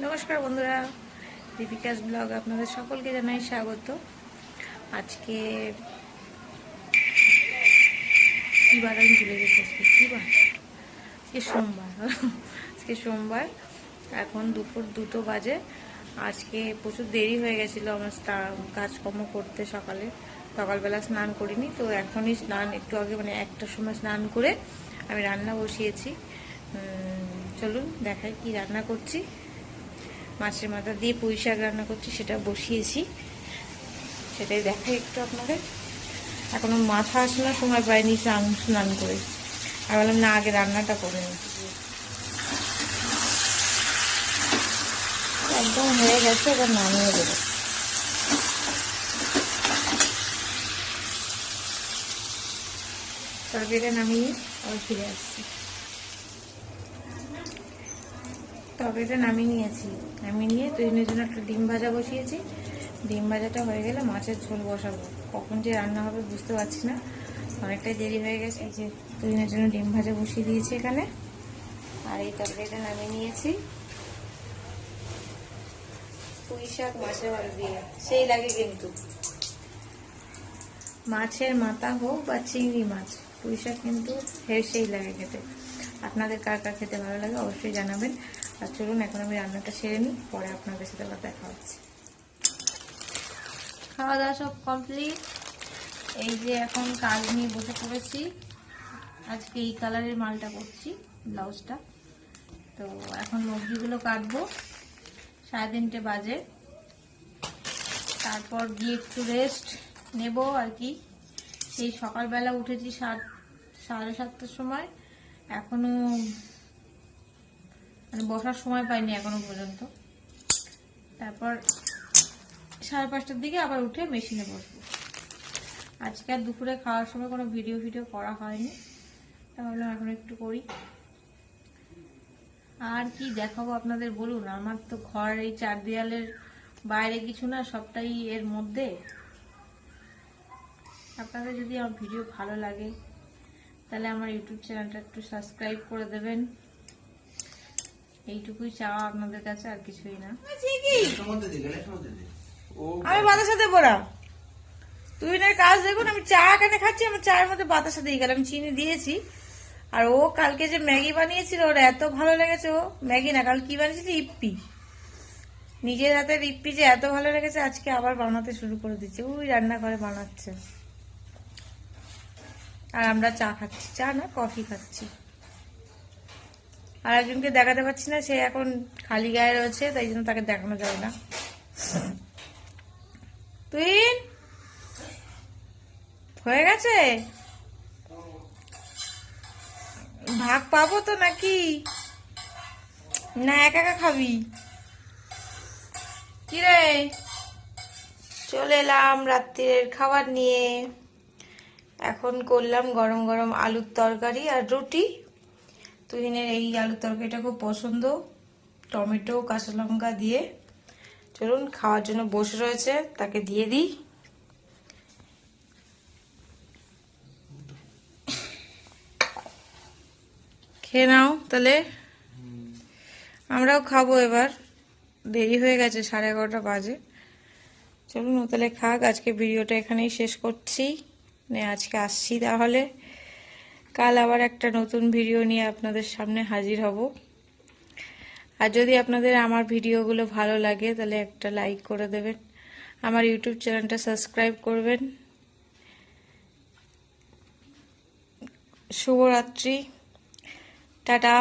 নমস্কার বন্ধুরা, দীপিকাস ব্লগ আপনাদের সকলকে জানাই স্বাগত। আজকে কি বার আমি ভুলে গেছি, আজকে কি বার? আজকে সোমবার। আজকে সোমবার, এখন দুপুর 2টো বাজে। আজকে প্রচুর দেরি হয়ে গেছিলো আমার কাজকর্ম করতে। সকালবেলা স্নান করিনি, তো এখনই স্নান একটু আগে মানে 1টার সময় স্নান করে আমি রান্না বসিয়েছি। চলুন দেখাই কি রান্না করছি। মাছের মাথা দিয়ে পুঁই শাক রান্না করছি, সেটা বসিয়েছি, সেটাই দেখাই একটু আপনাদের। এখনো মাথা আসানোর সময় পাইনি স্নান করে, আর বললাম না আগে রান্নাটা করে নি। একদম হয়ে গেছে, এবার নামিয়ে দেবো। তরকারিটা নামিয়ে আবার ফিরে আসছি। তরকারিটা নামিয়ে নিয়ে তুহিনের জন্য একটা ডিম ভাজা বসিয়েছি। ডিম ভাজাটা হয়ে গেলে মাছের ঝোল বসাবো। কখন যে রান্না হবে বুঝতে পারছি না, অনেকটাই দেরি হয়ে গেছে। এই যে তুহিনের জন্য ডিম ভাজা বসিয়ে দিয়েছি এখানে, আর এই তরকারিটা নামিয়ে নিয়েছি। পুঁই শাক মাছের মাথা দিয়ে সেই লাগে, কিন্তু মাছের মাথা হোক বা চিংড়ি মাছ, পুঁই শাক কিন্তু সেই লাগে খেতে। আপনাদের কার কার খেতে ভালো লাগে অবশ্যই জানাবেন। আর চলুন এখন আমি রান্নাটা সেরে নিই, পরে আপনাদের সাথে আবার দেখা হচ্ছে। খাওয়া দাওয়া সব কমপ্লিট। এই যে এখন কাজ নিয়ে বসে পড়েছি। আজকে এই কালারের মালটা করছি, ব্লাউজটা। তো এখন মুরগিগুলো কাটবো, 3:30 বাজে। তারপর গিয়ে একটু রেস্ট নেব আর কি। সেই সকালবেলা উঠেছি 7:30টার সময়, এখনো মানে বসার সময় পাইনি এখনো পর্যন্ত। তারপর 5:30টার দিকে আবার উঠে মেশিনে বসবো। আজকে আর দুপুরে খাওয়ার সময় কোনো ভিডিও করা হয়নি, তাহলে এখন একটু করি। আর কি দেখাবো আপনাদের বলুন? আমার তো ঘর এই 4 দেয়ালের বাইরে কিছু না, সবটাই এর মধ্যে। আপনাদের যদি আমার ভিডিও ভালো লাগে তাহলে আমার ইউটিউব চ্যানেলটা একটু সাবস্ক্রাইব করে দেবেন, এইটুকুই চাওয়া আপনাদের কাছে, আর কিছুই না। আমি বাতাসা দেবো না, তুই না কাজ দেখুন। আমি চা এখানে খাচ্ছি, আমার চায়ের মধ্যে বাতাসা দিয়ে গেলাম, চিনি দিয়েছি। আর ও কালকে যে ম্যাগি বানিয়েছিল ওর এত ভালো লেগেছে। ও ম্যাগি না, কাল কি বানিয়েছিল, ইপ্পি। নিজের হাতের ইপ্পি যে এত ভালো লেগেছে, আজকে আবার বানাতে শুরু করে দিচ্ছে। ওই রান্নাঘরে বানাচ্ছে, আর আমরা চা খাচ্ছি, চা না কফি খাচ্ছি। আর একজনকে দেখাতে পারছি না, সে এখন খালি গায়ে রয়েছে, তাই জন্য তাকে দেখানো যাবে না। তুই হয়ে গেছে, ভাগ পাবো তো নাকি? না একা একা খাবি? কিরে, চলে এলাম রাত্রির খাবার নিয়ে। এখন করলাম গরম গরম আলুর তরকারি আর রুটি। তুহিনের এই আলুর তরকারিটা খুব পছন্দ, টমেটো কাঁচা লঙ্কা দিয়ে। চলুন খাওয়ার জন্য বসে রয়েছে, তাকে দিয়ে দিই। খেয়ে নাও তাহলে, আমরাও খাবো এবার। দেরি হয়ে গেছে, 11:30 বাজে। চলুন ও তাহলে খাক। আজকে ভিডিওটা এখানেই শেষ করছি, আজকে আসছি তাহলে। কাল আবার একটা নতুন ভিডিও নিয়ে আপনাদের সামনে হাজির হব। আর যদি আপনাদের আমার ভিডিওগুলো ভালো লাগে তাহলে একটা লাইক করে দেবেন, আমার ইউটিউব চ্যানেলটা সাবস্ক্রাইব করবেন। শুভরাত্রি, টাটা।